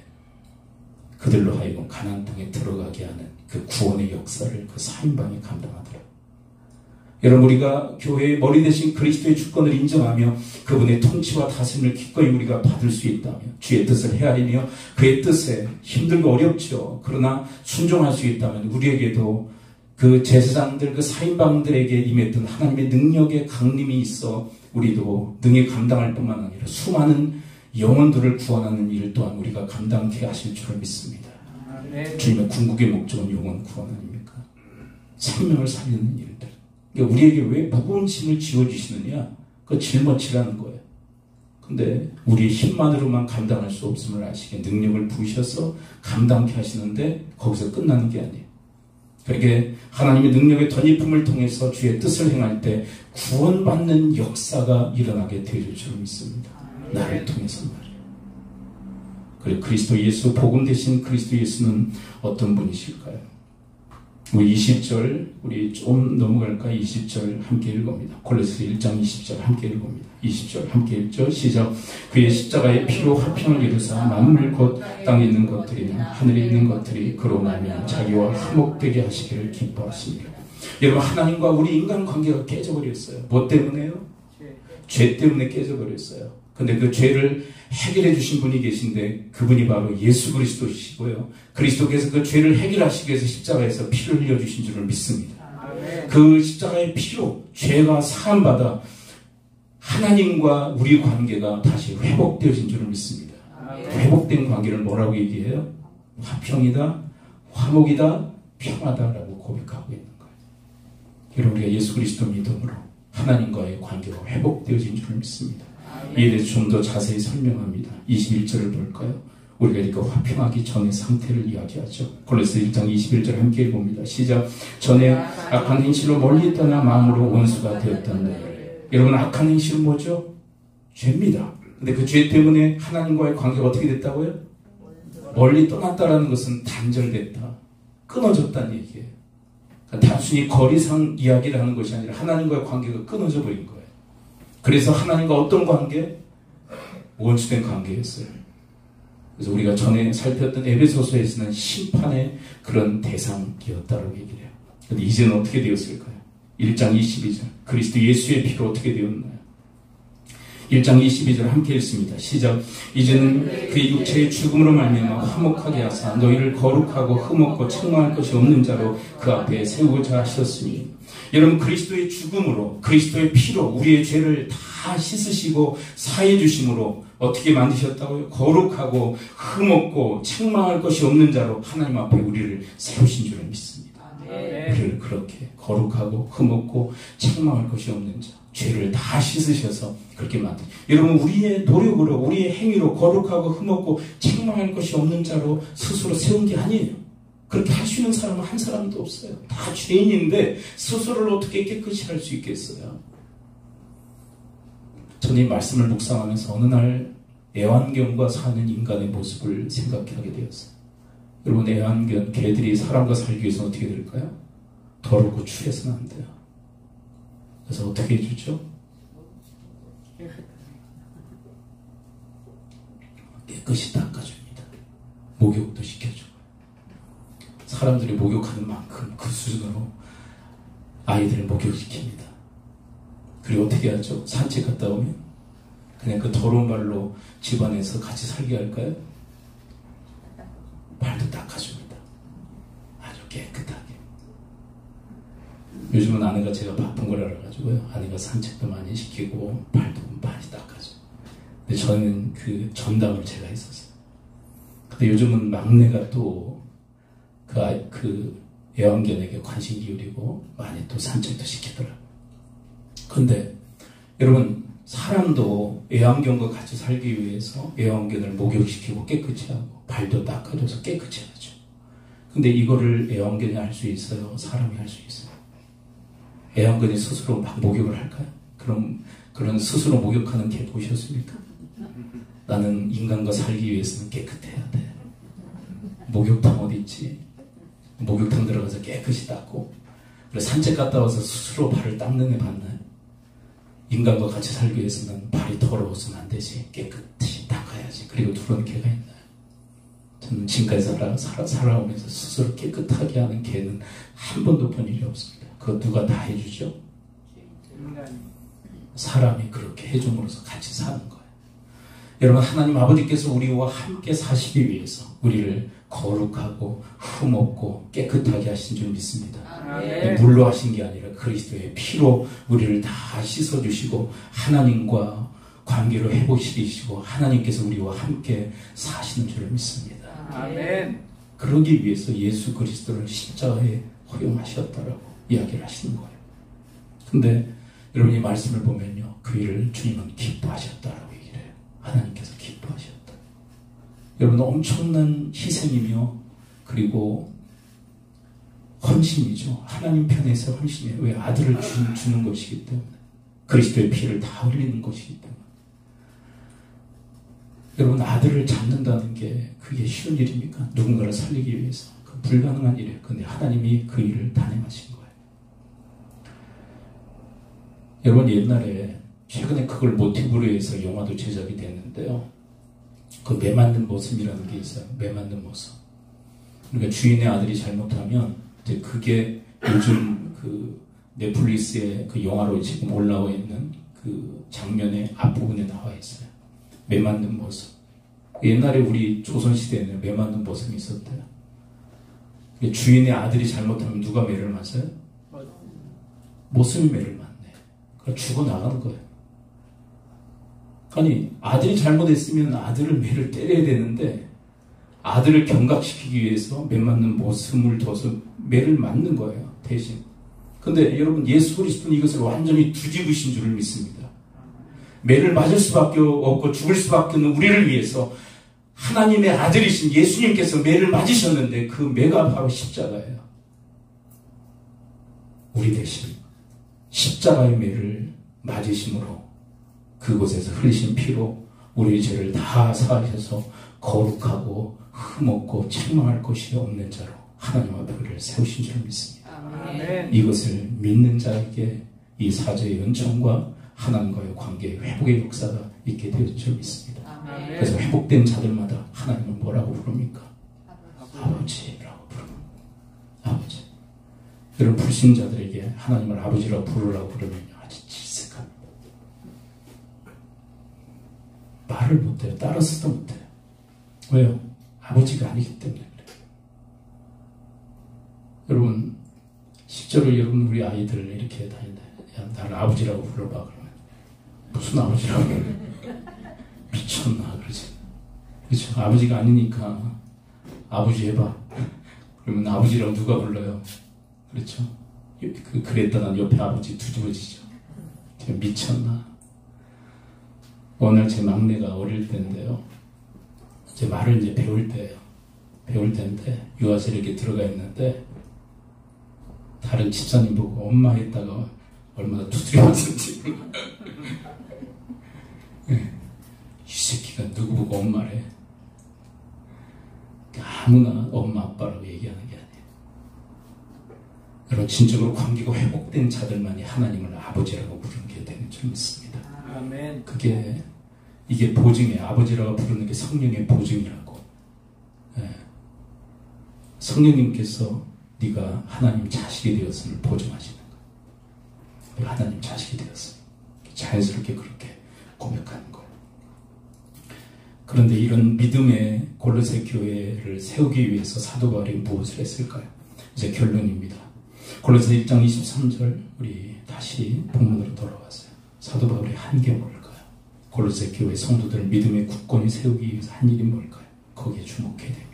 그들로 하여금 가나안 땅에 들어가게 하는 그 구원의 역사를 그 사인방이 감당하더라고요. 여러분, 우리가 교회의 머리 대신 그리스도의 주권을 인정하며 그분의 통치와 다스림을 기꺼이 우리가 받을 수 있다면, 주의 뜻을 헤아리며 그의 뜻에 힘들고 어렵죠. 그러나 순종할 수 있다면 우리에게도 그 제사장들, 그 사인방들에게 임했던 하나님의 능력의 강림이 있어 우리도 능히 감당할 뿐만 아니라 수많은 영혼들을 구원하는 일 또한 우리가 감당케 하실 줄 믿습니다. 주님의 궁극의 목적은 영혼 구원 아닙니까? 생명을 살리는 일들. 그러니까 우리에게 왜 무거운 짐을 지어주시느냐? 그거 짊어지라는 거예요. 근데 우리의 힘만으로만 감당할 수 없음을 아시게 능력을 부으셔서 감당케 하시는데 거기서 끝나는 게 아니에요. 그렇게 하나님의 능력의 덧입힘을 통해서 주의 뜻을 행할 때 구원받는 역사가 일어나게 되실 줄 믿습니다. 나를 통해서 말이에요. 그리고 그리스도 예수, 복음 대신 그리스도 예수는 어떤 분이실까요? 우리 20절, 우리 좀 넘어갈까요? 20절 함께 읽어봅니다. 골로새 1장 20절 함께 읽어봅니다. 20절 함께 읽죠. 시작. 그의 십자가의 피로 화평을 이루사 만물 곧 땅에 있는 것들이나 하늘에 있는 것들이 그로 말미암아 자기와 화목되게 하시기를 기뻐하십니다. 여러분, 하나님과 우리 인간관계가 깨져버렸어요. 뭐 때문에요? 죄 때문에 깨져버렸어요. 근데 그 죄를 해결해 주신 분이 계신데 그분이 바로 예수 그리스도시고요. 그리스도께서 그 죄를 해결하시기 위해서 십자가에서 피를 흘려주신 줄을 믿습니다. 그 십자가의 피로 죄가 사함받아 하나님과 우리 관계가 다시 회복되어진 줄을 믿습니다. 회복된 관계를 뭐라고 얘기해요? 화평이다, 화목이다, 평화다라고 고백하고 있는 거예요. 여러분, 우리가 예수 그리스도 믿음으로 하나님과의 관계가 회복되어진 줄을 믿습니다. 이에 대해서 좀 더 자세히 설명합니다. 21절을 볼까요? 우리가 이렇게 화평하기 전의 상태를 이야기하죠. 골로새 1장 21절 함께 읽어봅니다. 시작. 전에 악한 행실로 멀리 떠나 마음으로 원수가 되었던 너희를. 여러분, 악한 행실은 뭐죠? 죄입니다. 근데 그 죄 때문에 하나님과의 관계가 어떻게 됐다고요? 멀리 떠났다라는 것은 단절됐다, 끊어졌다는 얘기예요. 그러니까 단순히 거리상 이야기를 하는 것이 아니라 하나님과의 관계가 끊어져 버린 거예요. 그래서 하나님과 어떤 관계? 원수된 관계였어요. 그래서 우리가 전에 살폈던 에베소서에서는 심판의 그런 대상이었다고 얘기를 해요. 그런데 이제는 어떻게 되었을까요? 1장 22절 그리스도 예수의 피로 어떻게 되었나요? 1장 22절 함께 읽습니다. 시작. 이제는 그의 육체의 죽음으로 말미암아 화목하게 하사 너희를 거룩하고 흠없고 책망할 것이 없는 자로 그 앞에 세우고자 하셨으니. 여러분, 그리스도의 죽음으로 그리스도의 피로 우리의 죄를 다 씻으시고 사해 주심으로 어떻게 만드셨다고요? 거룩하고 흠없고 책망할 것이 없는 자로 하나님 앞에 우리를 세우신 줄을 믿습니다. 우리를 그렇게 거룩하고 흠없고 책망할 것이 없는 자, 죄를 다 씻으셔서 그렇게 만든. 여러분, 우리의 노력으로 우리의 행위로 거룩하고 흠없고 책망할 것이 없는 자로 스스로 세운 게 아니에요. 그렇게 할 수 있는 사람은 한 사람도 없어요. 다 죄인인데 스스로를 어떻게 깨끗이 할 수 있겠어요? 저는 이 말씀을 묵상하면서 어느 날 애완견과 사는 인간의 모습을 생각하게 되었어요. 여러분, 애완견, 개들이 사람과 살기 위해서 어떻게 될까요? 더럽고 추해서는 안 돼요. 그래서 어떻게 해주죠? 깨끗이 닦아줍니다. 목욕도 시켜주고. 사람들이 목욕하는 만큼 그 수준으로 아이들을 목욕시킵니다. 그리고 어떻게 하죠? 산책 갔다 오면 그냥 그 더러운 발로 집안에서 같이 살게 할까요? 발도 닦아줍니다. 아주 깨끗하게. 요즘은 아내가 제가 바쁜 걸 알아가지고요. 아내가 산책도 많이 시키고 발도 많이 닦아줘. 근데 저는 그 전담을 제가 했었어요. 근데 요즘은 막내가 또 그 애완견에게 관심 기울이고 많이 또 산책도 시키더라고요. 근데 여러분, 사람도 애완견과 같이 살기 위해서 애완견을 목욕시키고 깨끗이 하고 발도 닦아줘서 깨끗이 하죠. 근데 이거를 애완견이 할 수 있어요? 사람이 할 수 있어요? 애완견이 스스로 막 목욕을 할까요? 그런 스스로 목욕하는 개 보셨습니까? 나는 인간과 살기 위해서는 깨끗해야 돼. 목욕탕 어디 있지? 목욕탕 들어가서 깨끗이 닦고, 그래 산책 갔다 와서 스스로 발을 닦는 애 봤나요? 인간과 같이 살기 위해서는 발이 더러워서는 안 되지. 깨끗이 닦아야지. 그리고 그런 개가 있나요? 저는 지금까지 살아오면서 스스로 깨끗하게 하는 개는 한 번도 본 일이 없습니다. 그거 누가 다 해주죠? 사람이 그렇게 해줌으로써 같이 사는 거예요. 여러분, 하나님 아버지께서 우리와 함께 사시기 위해서 우리를 거룩하고 흠없고 깨끗하게 하신 줄 믿습니다. 물로 하신 게 아니라 그리스도의 피로 우리를 다 씻어주시고 하나님과 관계를 회복시키시고 하나님께서 우리와 함께 사시는 줄 믿습니다. 아멘. 그러기 위해서 예수 그리스도를 십자가에 허용하셨다라고 이야기를 하시는 거예요. 근데 여러분, 이 말씀을 보면요, 그 일을 주님은 기뻐하셨다라고 얘기를 해요. 하나님께서 기뻐하셨다. 여러분, 엄청난 희생이며 그리고 헌신이죠. 하나님 편에서 헌신이에요. 왜? 아들을 주는 것이기 때문에. 그리스도의 피를 다 흘리는 것이기 때문에. 여러분, 아들을 잡는다는 게 그게 쉬운 일입니까? 누군가를 살리기 위해서. 그 불가능한 일이에요. 근데 하나님이 그 일을 단행하신 거예요. 여러분, 옛날에 최근에 그걸 모티브로 해서 영화도 제작이 됐는데요. 그 매 맞는 모습이라는 게 있어요. 매 맞는 모습. 그러니까 주인의 아들이 잘못하면 이제 그게 요즘 그 넷플릭스의 그 영화로 지금 올라와 있는 그 장면의 앞부분에 나와 있어요. 매 맞는 모습. 옛날에 우리 조선시대에는 매 맞는 모습이 있었대요. 주인의 아들이 잘못하면 누가 매를 맞아요? 모습이 매를 맞네. 그러니까 죽어나가는 거예요. 아니, 아들이 잘못했으면 아들을 매를 때려야 되는데 아들을 경각시키기 위해서 매 맞는 모습을 둬서 매를 맞는 거예요, 대신. 근데 여러분, 예수 그리스도는 이것을 완전히 뒤집으신 줄을 믿습니다. 매를 맞을 수밖에 없고 죽을 수밖에 없는 우리를 위해서 하나님의 아들이신 예수님께서 매를 맞으셨는데 그 매가 바로 십자가예요. 우리 대신 십자가의 매를 맞으심으로 그곳에서 흘리신 피로 우리의 죄를 다 사하셔서 거룩하고 흠없고 책망할 것이 없는 자로 하나님 앞에 우리를 세우신 줄 믿습니다. 아멘. 이것을 믿는 자에게 이 사죄의 은총과 하나님과의 관계의 회복의 역사가 있게 되었을 줄 믿습니다. 아멘. 그래서 회복된 자들마다 하나님은 뭐라고 부릅니까? 아버지라고 부릅니다. 아버지. 여러분, 불신자들에게 하나님을 아버지라고 부르라고 그러면요, 아주 질색합니다. 말을 못해요. 따라서도 못해요. 왜요? 아버지가 아니기 때문에 그래요. 여러분, 실제로 여러분, 우리 아이들 이렇게 다닌다. 야, 나를 아버지라고 불러봐. 그러면 무슨 아버지라고 그래? 미쳤나 그러지. 그렇죠? 아버지가 아니니까 아버지 해봐. 그러면 아버지라고 누가 불러요? 그렇죠? 그랬다 난 옆에 아버지 뒤집어지죠. 미쳤나? 오늘 제 막내가 어릴 때인데요. 제 말을 이제 배울 때인데 유아실에 이렇게 들어가 있는데 다른 집사님 보고 엄마 했다가 얼마나 두드려 맞았는지. 네. 이 새끼가 누구 보고 엄마래. 아무나 엄마 아빠라고 얘기하는 게 아니에요. 여러분, 진정으로 관계가 회복된 자들만이 하나님을 아버지라고 부르는 게 되는 줄 믿습니다. 아멘. 이게 보증이에요. 아버지라고 부르는 게 성령의 보증이라고. 네. 성령님께서 네가 하나님 자식이 되었음을 보증하시는 거예요. 하나님 자식이 되었음. 자연스럽게 그렇게 고백하는 거예요. 그런데 이런 믿음의 골로새 교회를 세우기 위해서 사도 바울이 무엇을 했을까요? 이제 결론입니다. 골로새 1장 23절 우리 다시 본문으로 돌아왔어요. 사도 바울이 한 게 뭘까요? 골로새 교회 성도들 믿음의 굳건히 세우기 위해서 한 일이 뭘까요? 거기에 주목해야 됩니다.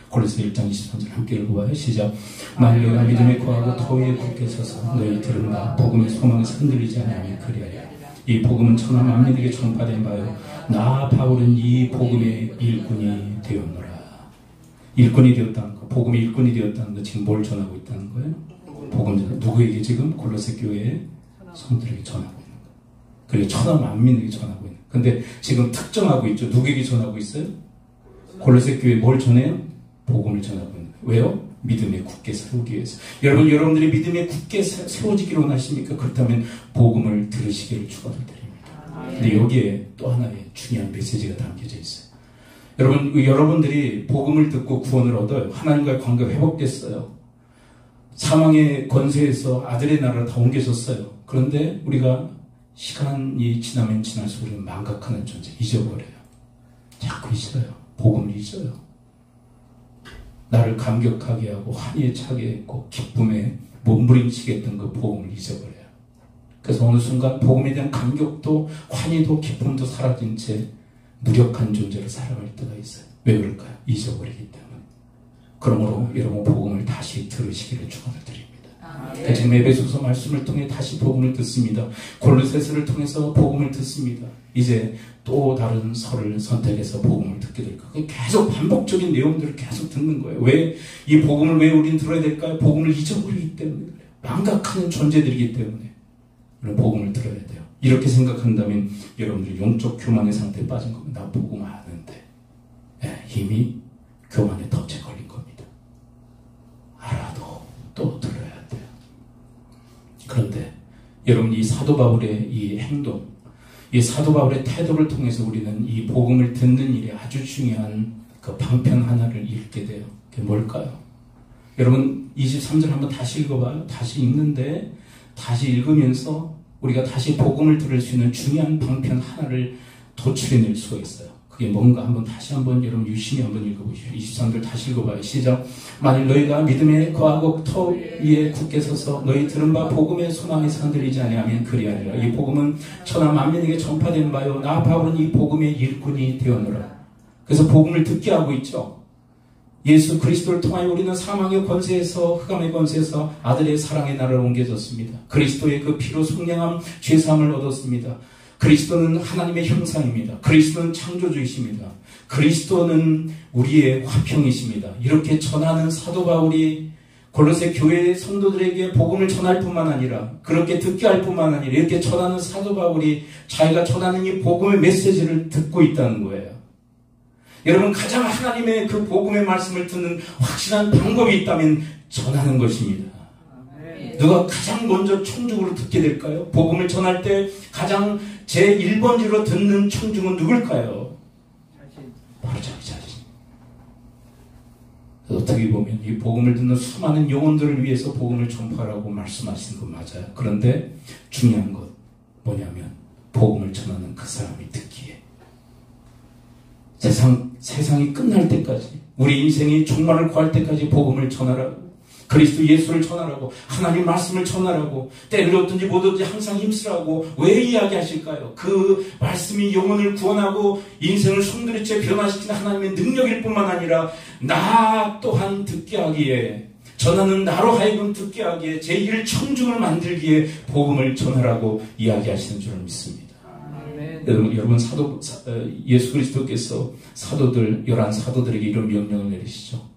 골로새 1장 23절 함께 읽어봐요. 시작. 만일 너희가 믿음에 거하고 터 위에 굳게 서서 너희 들은 바 복음의 소망에서 흔들리지 않으면 그리하리라. 이 복음은 천하 만민에게 전파된 바요 나 바울은 이 복음의 일꾼이 되었노라. 일꾼이 되었다는 거, 복음의 일꾼이 되었다는 거 지금 뭘 전하고 있다는 거예요? 복음 전하. 누구에게 지금? 골로새 교회의 성도들에게 전하고 있는 거예요. 그리고 천하 만민에게 전하고 있는 거예요. 근데 지금 특정하고 있죠. 누구에게 전하고 있어요? 골로새 교회에 뭘 전해요? 복음을 전하고 있는 거예요. 왜요? 믿음에 굳게 세우기 위해서. 여러분들이 믿음에 굳게 세워지기를 원하십니까? 그렇다면 복음을 들으시기를 축원드립니다. 근데 여기에 또 하나의 중요한 메시지가 담겨져 있어요. 여러분들이 복음을 듣고 구원을 얻어요. 하나님과의 관계가 회복됐어요. 사망의 권세에서 아들의 나라로 다 옮겨졌어요. 그런데 우리가 시간이 지나면 지날수록 우리는 망각하는 존재, 잊어버려요. 자꾸 잊어요. 복음을 잊어요. 나를 감격하게 하고 환희에 차게 했고 기쁨에 몸부림치게 했던 그 복음을 잊어버려요. 그래서 어느 순간 복음에 대한 감격도 환희도 기쁨도 사라진 채 무력한 존재로 살아갈 때가 있어요. 왜 그럴까요? 잊어버리기 때문에. 그러므로 여러분 복음을 다시 들으시기를 축원드립니다. 지금 에베소서 말씀을 통해 다시 복음을 듣습니다. 골로새서를 통해서 복음을 듣습니다. 이제 또 다른 서를 선택해서 복음을 듣게 될 거예요. 계속 반복적인 내용들을 계속 듣는 거예요. 왜 이 복음을 왜 우리는 들어야 될까요? 복음을 잊어버리기 때문에 그래요. 망각하는 존재들이기 때문에 우리는 복음을 들어야 돼요. 이렇게 생각한다면 여러분들이 영적 교만의 상태에 빠진 겁니다. 나 복음 아는데 이미 교만의 덫에 걸린 겁니다. 알아도 또 들어야 돼요. 그런데 여러분 이 사도 바울의 이 행동, 이 사도 바울의 태도를 통해서 우리는 이 복음을 듣는 일에 아주 중요한 그 방편 하나를 읽게 돼요. 그게 뭘까요? 여러분 23절 한번 다시 읽어봐요. 다시 읽는데 다시 읽으면서 우리가 다시 복음을 들을 수 있는 중요한 방편 하나를 도출해낼 수가 있어요. 그게 뭔가 다시 한번 여러분 유심히 한번 읽어보시죠. 23절 다시 읽어봐요. 시작. 만일 너희가 믿음에 거하고 터 위에 굳게 서서 너희 들은 바 복음의 소망에서 흔들리지 아니하면 그리하리라. 이 복음은 천하 만민에게 전파된 바요 나 바울은 이 복음의 일꾼이 되었노라. 그래서 복음을 듣게 하고 있죠. 예수 그리스도를 통하여 우리는 사망의 권세에서 흑암의 권세에서 아들의 사랑의 나라로 옮겨졌습니다. 그리스도의 그 피로 속량함 죄사함을 얻었습니다. 그리스도는 하나님의 형상입니다. 그리스도는 창조주이십니다. 그리스도는 우리의 화평이십니다. 이렇게 전하는 사도 바울이 골로새 교회 성도들에게 복음을 전할 뿐만 아니라 그렇게 듣게 할 뿐만 아니라 이렇게 전하는 사도 바울이 자기가 전하는 이 복음의 메시지를 듣고 있다는 거예요. 여러분 가장 하나님의 그 복음의 말씀을 듣는 확실한 방법이 있다면 전하는 것입니다. 누가 가장 먼저 청중으로 듣게 될까요? 복음을 전할 때 가장 제1번지로 듣는 청중은 누굴까요? 바로 자기 자신. 어떻게 보면 이 복음을 듣는 수많은 영혼들을 위해서 복음을 전파하라고 말씀하시는 건 맞아요. 그런데 중요한 것 뭐냐면 복음을 전하는 그 사람이 듣기에 세상이 끝날 때까지 우리 인생이 종말을 구할 때까지 복음을 전하라고 그리스도 예수를 전하라고 하나님 말씀을 전하라고 때를 얻든지 못 얻든지 항상 힘쓰라고 왜 이야기하실까요? 그 말씀이 영혼을 구원하고 인생을 송두리째 변화시키는 하나님의 능력일 뿐만 아니라 나 또한 듣게 하기에 전하는 나로 하여금 듣게 하기에 제1청중을 만들기에 복음을 전하라고 이야기하시는 줄을 믿습니다. 여러분 예수 그리스도께서 사도들 11사도들에게 이런 명령을 내리시죠.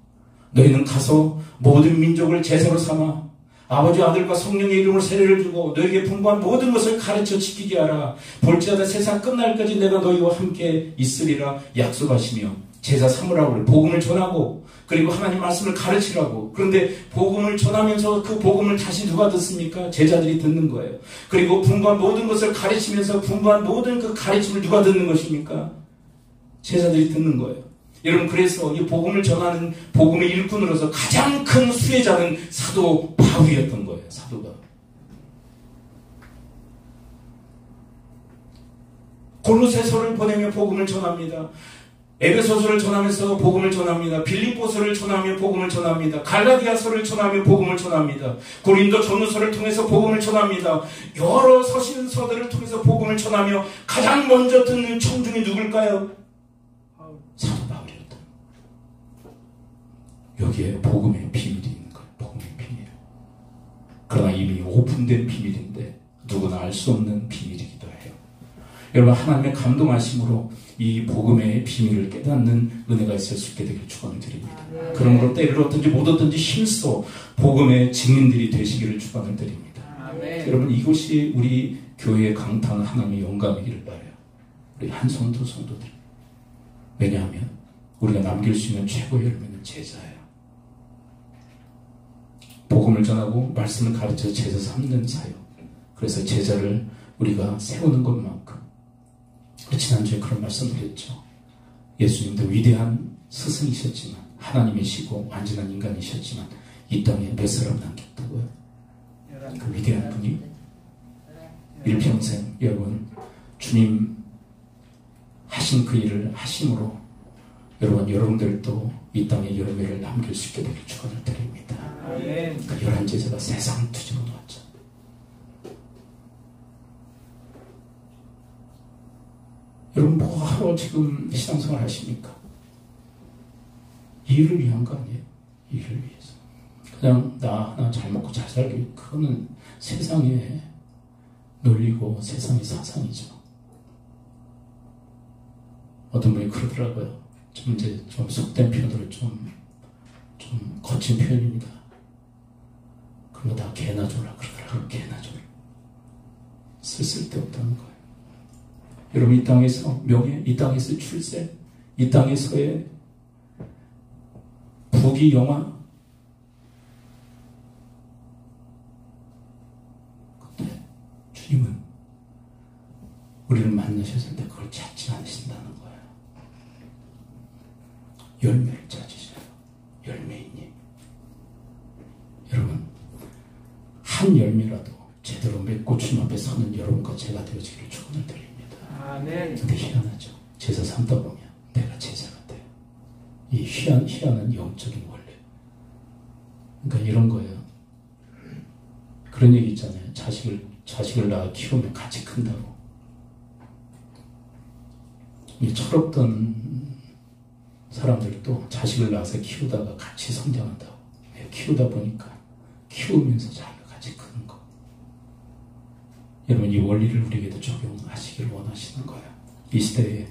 너희는 가서 모든 민족을 제사로 삼아 아버지 아들과 성령의 이름으로 세례를 주고 너희에게 분부한 모든 것을 가르쳐 지키게 하라. 볼지어다 세상 끝날까지 내가 너희와 함께 있으리라 약속하시며 제사 삼으라고 그래. 복음을 전하고 그리고 하나님 말씀을 가르치라고. 그런데 복음을 전하면서 그 복음을 다시 누가 듣습니까? 제자들이 듣는 거예요. 그리고 분부한 모든 것을 가르치면서 분부한 모든 그 가르침을 누가 듣는 것입니까? 제자들이 듣는 거예요. 여러분 그래서 이 복음을 전하는 복음의 일꾼으로서 가장 큰 수혜자는 사도 바울이었던 거예요. 사도 바울. 골로새서를 보내며 복음을 전합니다. 에베소서를 전하면서 복음을 전합니다. 빌립보서를 전하며 복음을 전합니다. 갈라디아서를 전하며 복음을 전합니다. 고린도 전후서를 통해서 복음을 전합니다. 여러 서신서들을 통해서 복음을 전하며 가장 먼저 듣는 청중이 누굴까요? 사도 바울이었다. 여기에 복음의 비밀이 있는 거예요. 복음의 비밀. 그러나 이미 오픈된 비밀인데 누구나 알 수 없는 비밀이기도 해요. 여러분, 하나님의 감동하심으로 이 복음의 비밀을 깨닫는 은혜가 있을 수 있게 되길 축원을 드립니다. 그러므로 때를 얻든지 못 얻든지 힘써 복음의 증인들이 되시기를 축원을 드립니다. 여러분, 이곳이 우리 교회의 강타는 하나님의 영광이기를 바라요. 우리 한성도 성도들. 왜냐하면 우리가 남길 수 있는 최고의 열매는 제자예요. 복음을 전하고 말씀을 가르쳐 제자 삼는 사역. 그래서 제자를 우리가 세우는 것만큼, 지난주에 그런 말씀드렸죠. 예수님도 위대한 스승이셨지만, 하나님이시고 완전한 인간이셨지만 이 땅에 몇 사람 남겼다고요? 그 위대한 분이 일평생 여러분 주님 하신 그 일을 하심으로 여러분들도 이 땅에 열매를 남길 수 있게 되길 축원을 드립니다. 그 11제자가 세상을 뒤집어 놓았죠. 여러분, 뭐하러 지금 신앙생활 하십니까? 일을 위한 거 아니에요? 일을 위해서. 그냥 나 하나 잘 먹고 잘 살기, 그거는 세상의 논리고 세상의 사상이죠. 어떤 분이 그러더라고요. 좀 속된 표현으로 좀 거친 표현입니다. 그거 다 개나 줘라 그러더라고요. 개나 줘라. 쓸데없다는 거예요. 여러분, 이 땅에서 명예, 이 땅에서 출세, 이 땅에서의 부귀 영화, 근데 주님은 우리를 만나셨을 때 그걸 찾지 않으신다는 거예요. 열매를 찾으셔요. 열매인님. 여러분, 한 열매라도 제대로 맺고 주님 앞에 서는 여러분과 제가 되어지기를 축원을 드립니다. 근데 희한하죠. 제자 삼다 보면 내가 제자가 돼요. 이 희한한 영적인 원리. 그러니까 이런 거예요. 그런 얘기 있잖아요. 자식을 낳아 키우면 같이 큰다고. 이 철없던 사람들도 자식을 낳아서 키우다가 같이 성장한다고. 키우다 보니까 키우면서 자기가 같이 크는 거. 여러분, 이 원리를 우리에게도 적용하시기를 원하시는 거예요. 이 시대에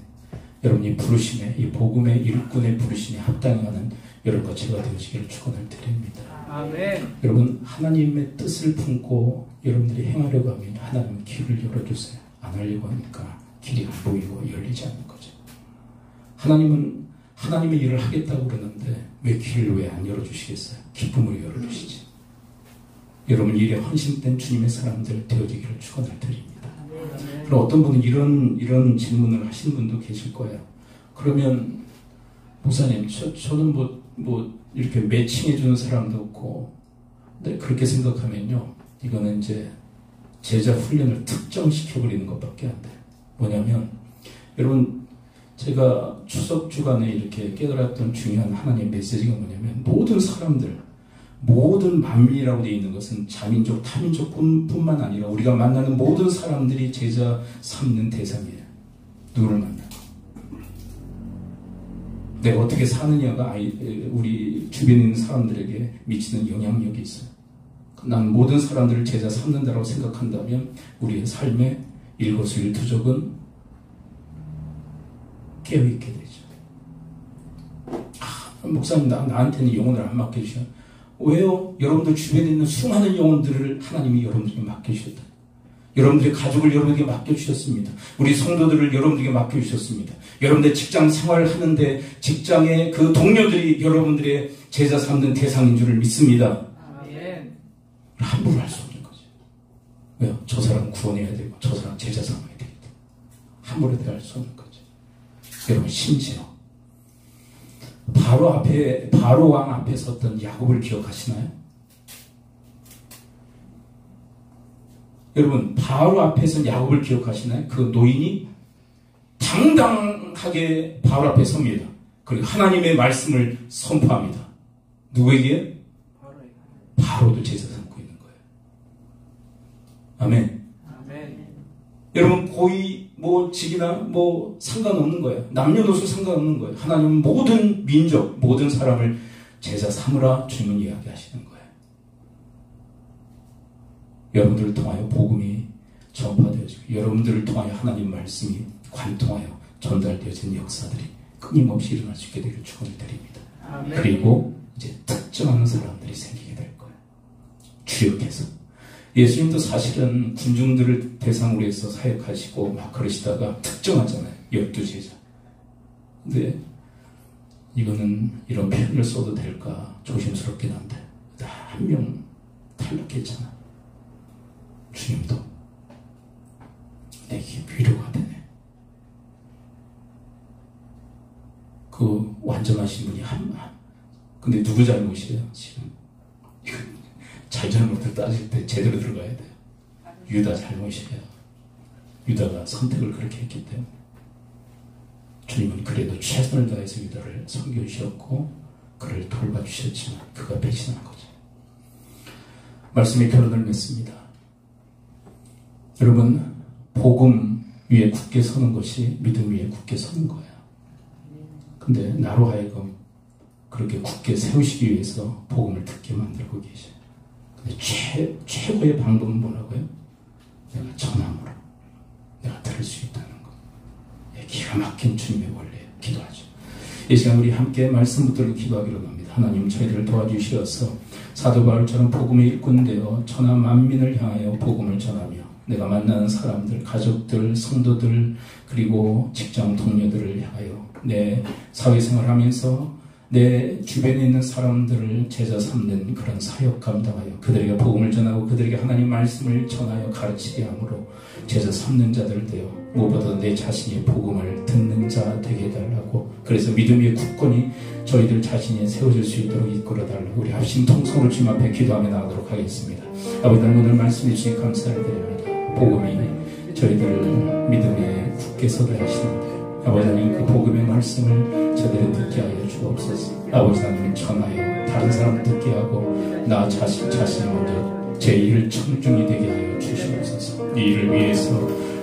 여러분, 이 부르심에, 이 복음의 일꾼의 부르심에 합당하는 여러분과 제가 되시기를 축원을 드립니다. 아멘. 여러분, 하나님의 뜻을 품고 여러분들이 행하려고 하면 하나님은 길을 열어주세요. 안 하려고 하니까 길이 안 보이고 열리지 않는 거죠. 하나님은 하나님의 일을 하겠다고 그러는데 왜 길을 왜 안 열어주시겠어요? 기쁨으로 열어주시지. 여러분, 일에 헌신된 주님의 사람들 되어지기를 축원을 드립니다. 그럼 어떤 분은 이런 질문을 하시는 분도 계실 거예요. 그러면 목사님, 저는 뭐 이렇게 매칭해주는 사람도 없고, 근데 그렇게 생각하면요, 이거는 이제 제자 훈련을 특정시켜버리는 것밖에 안 돼요. 뭐냐면, 여러분, 제가 추석 주간에 이렇게 깨달았던 중요한 하나님의 메시지가 뭐냐면, 모든 사람들, 모든 만민이라고 되어 있는 것은 자민족, 타민족 뿐만 아니라 우리가 만나는 모든 사람들이 제자 삼는 대상이에요. 누구를 만나고. 내가 어떻게 사느냐가 우리 주변에 있는 사람들에게 미치는 영향력이 있어요. 난 모든 사람들을 제자 삼는다고 생각한다면 우리의 삶의 일거수일투족은 깨어있게 되죠. 목사님, 나한테는 영혼을 안 맡겨주셔. 왜요? 여러분들 주변에 있는 수많은 영혼들을 하나님이 여러분들에게 맡겨주셨다. 여러분들의 가족을 여러분에게 맡겨주셨습니다. 우리 성도들을 여러분들에게 맡겨주셨습니다. 여러분들 직장 생활을 하는데 직장의 그 동료들이 여러분들의 제자 삼는 대상인 줄을 믿습니다. 아멘. 함부로 할 수 없는 거죠. 왜요? 저 사람 구원해야 되고 저 사람 제자 삼아야 되겠다. 함부로 대할 수 없는 거죠. 여러분, 심지어 바로 왕 앞에 섰던 야곱을 기억하시나요? 여러분, 바로 앞에 선 야곱을 기억하시나요? 그 노인이 당당하게 하게 바울 앞에 섭니다. 그리고 하나님의 말씀을 선포합니다. 누구에게? 바로도 제자 삼고 있는 거예요. 아멘. 아멘. 여러분 고위 뭐 직이나 뭐 상관없는 거예요. 남녀노소 상관없는 거예요. 하나님은 모든 민족, 모든 사람을 제자 삼으라 주님은 이야기하시는 거예요. 여러분들을 통하여 복음이 전파되어지고 여러분들을 통하여 하나님 말씀이 관통하여 전달되어진 역사들이 끊임없이 일어날 수 있게 되길 축원드립니다. 그리고 이제 특정한 사람들이 생기게 될 거예요. 주역해서. 예수님도 사실은 군중들을 대상으로 해서 사역하시고 막 그러시다가 특정하잖아요. 12제자. 근데 이거는 이런 표현을 써도 될까 조심스럽긴 한데 한 명 탈락했잖아. 주님도 내게 위로가 되네. 그 완전하신 분이 근데 누구 잘못이에요 지금? 잘못을 따질 때 제대로 들어가야 돼요. 유다 잘못이에요. 유다가 선택을 그렇게 했기 때문에 주님은 그래도 최선을 다해서 유다를 섬겨주셨고 그를 돌봐주셨지만 그가 배신한 거죠. 말씀의 결론을 맺습니다. 여러분 복음 위에 굳게 서는 것이 믿음 위에 굳게 서는 거예요. 근데 나로 하여금 그렇게 굳게 세우시기 위해서 복음을 듣게 만들고 계셔요. 근데 최고의 방법은 뭐라고요? 내가 전함으로 내가 들을 수 있다는 것. 기가 막힌 주님의 원리예요. 기도하죠. 이 시간 우리 함께 말씀 붙들고 기도하기로 합니다. 하나님 저희들을 도와주시어서 사도 바울처럼 복음의 일꾼 되어 천하 만민을 향하여 복음을 전하며 내가 만나는 사람들, 가족들, 성도들 그리고 직장 동료들을 향하여 내 사회생활을 하면서 내 주변에 있는 사람들을 제자 삼는 그런 사역 감당하여 그들에게 복음을 전하고 그들에게 하나님 말씀을 전하여 가르치게 함으로 제자 삼는 자들 되어 무엇보다 내 자신이 복음을 듣는 자 되게 해달라고 그래서 믿음의 굳건히 저희들 자신이 세워질 수 있도록 이끌어달라고 우리 합심 통성으로 주님 앞에 기도하며 나가도록 하겠습니다. 아버지 하나님 오늘 말씀해 주신 감사를 드립니다. 복음이 저희들을 믿음에 굳게 서게 하시는데 아버지 하나님 그 복음의 말씀을 저들이 듣게 하여 주옵소서. 아버지 하나님 전하여 다른 사람 듣게 하고 나 자신이 먼저 제 일을 청중이 되게 하여 주시옵소서. 이 일을 위해서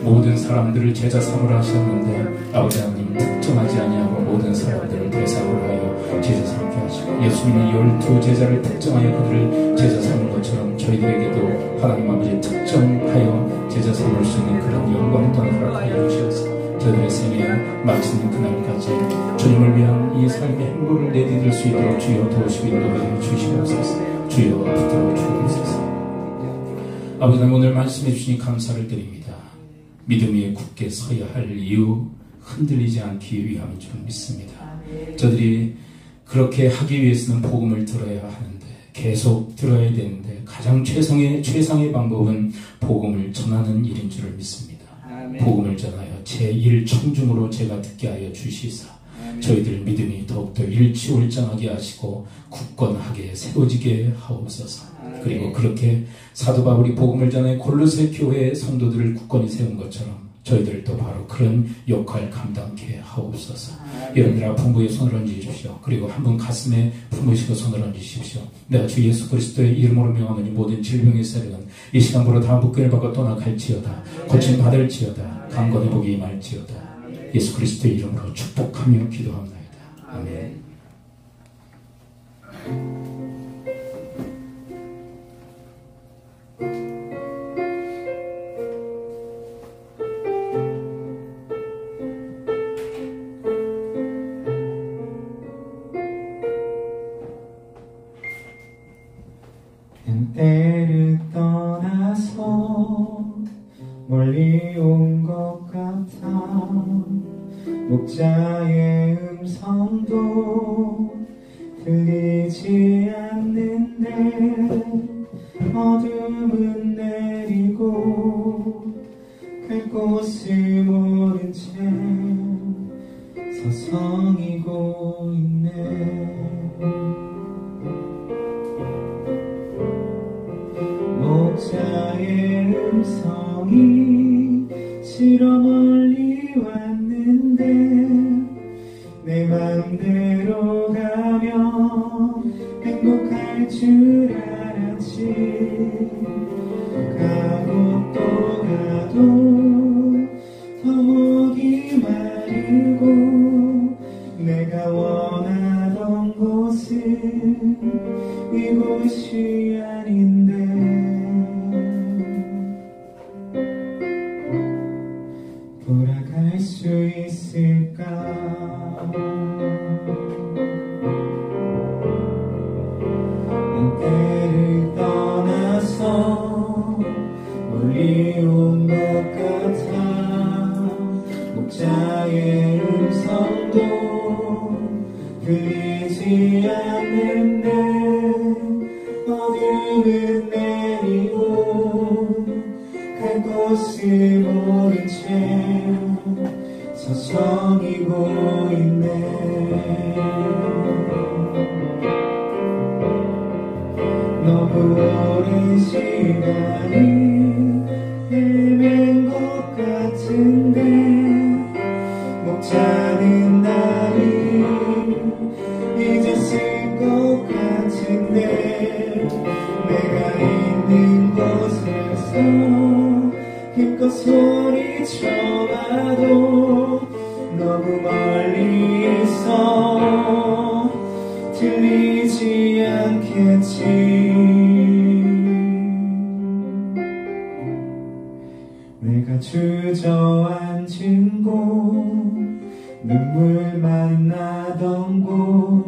모든 사람들을 제자 삼으라 하셨는데 아버지 하나님 특정하지 아니하고 모든 사람들을 대상으로 하여 제자 삼게 하시고 예수님이 12제자를 특정하여 그들을 제자 삼은 것처럼 저희들에게도 하나님 아버지 특정하여 제자 삼을 수 있는 그런 영광을 또한 허락하여 주셔서 저희들의 생애 마치는 그날까지 주님을 위한 이 삶의 행보를 내디딜 수 있도록 주여 도우시고 인도하여 주시옵소서. 주여 붙들어 주옵소서. 아버지 하나님 오늘 말씀해 주시니 감사를 드립니다. 믿음 위에 굳게 서야 할 이유 흔들리지 않기 위함인 줄 믿습니다. 저들이 그렇게 하기 위해서는 복음을 들어야 하는데 계속 들어야 되는데 가장 최상의 방법은 복음을 전하는 일인 줄을 믿습니다. 복음을 전하여 제1 청중으로 제가 듣게 하여 주시사 저희들 믿음이 더욱더 일치월장하게 하시고 굳건하게 세워지게 하옵소서. 그리고 그렇게 사도 바울이 복음을 전해 골로새 교회의 성도들을 굳건히 세운 것처럼 저희들도 바로 그런 역할 감당케 하옵소서. 여러분들 아픈 부에 손을 얹으십시오. 그리고 한 분 가슴에 품으시고 손을 얹으십시오. 내가 주 예수 그리스도의 이름으로 명하노니 모든 질병의 세력은 이 시간부로 다 묶임을 받고 떠나갈지어다. 고침 받을지어다. 강건의 복이 임할지어다. 예수 그리스도의 이름으로 축복하며 기도합니다. 아멘. 때를 떠나서 멀리 온 것 같아 목자의 음성도 들리지 않는데 어둠은 내리고 갈 곳을 모른 채 서성이고 있네. 목자의 음성이 실어 멀리 왔는데 더 목이 마르고 내가 원하던 곳은 이곳이 아닌데 돌아갈 수 있을까? 난 때를 떠나서 멀리 온 것 같아. 목자의 음성도 들리지 않는데 어둠은 내리고 갈 곳을 모른 채 서성이고 있네. 너무 오랜 시간이 헤맨 것 같은데 목자는 나를 잊었을 것 같은데 내가 있는 곳에서 힘껏 소리쳐봐도 너무 멀리 있어 들리지 않겠지. 내가 주저앉은 곳 눈물만 나던 곳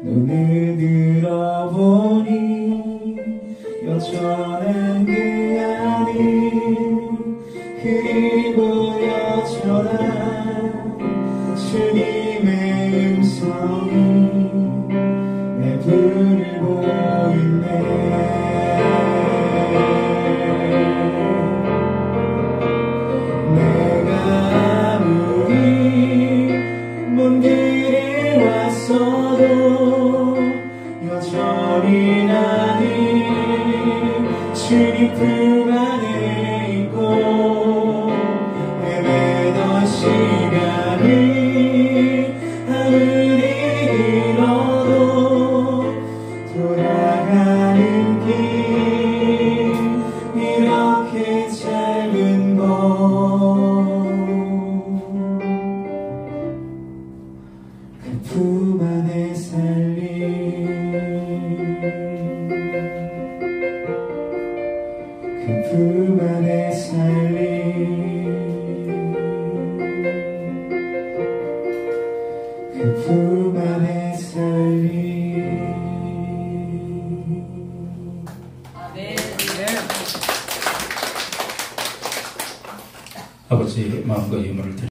눈을 들어보니 여전한 그 안에 그리고 여전한 주님의 음성이 내 부르고 있네. 내가 아무리 먼 길에 왔어도 여전히 나는 주님 품 안에 있고 헤매던 시간이 아무리 길어도 돌아가는 길 이렇게 짧은 것 그 품 안에 살림 그 품 안에 살림 그 품 안에 살림. 아버지 마음과 예물을 드립니다.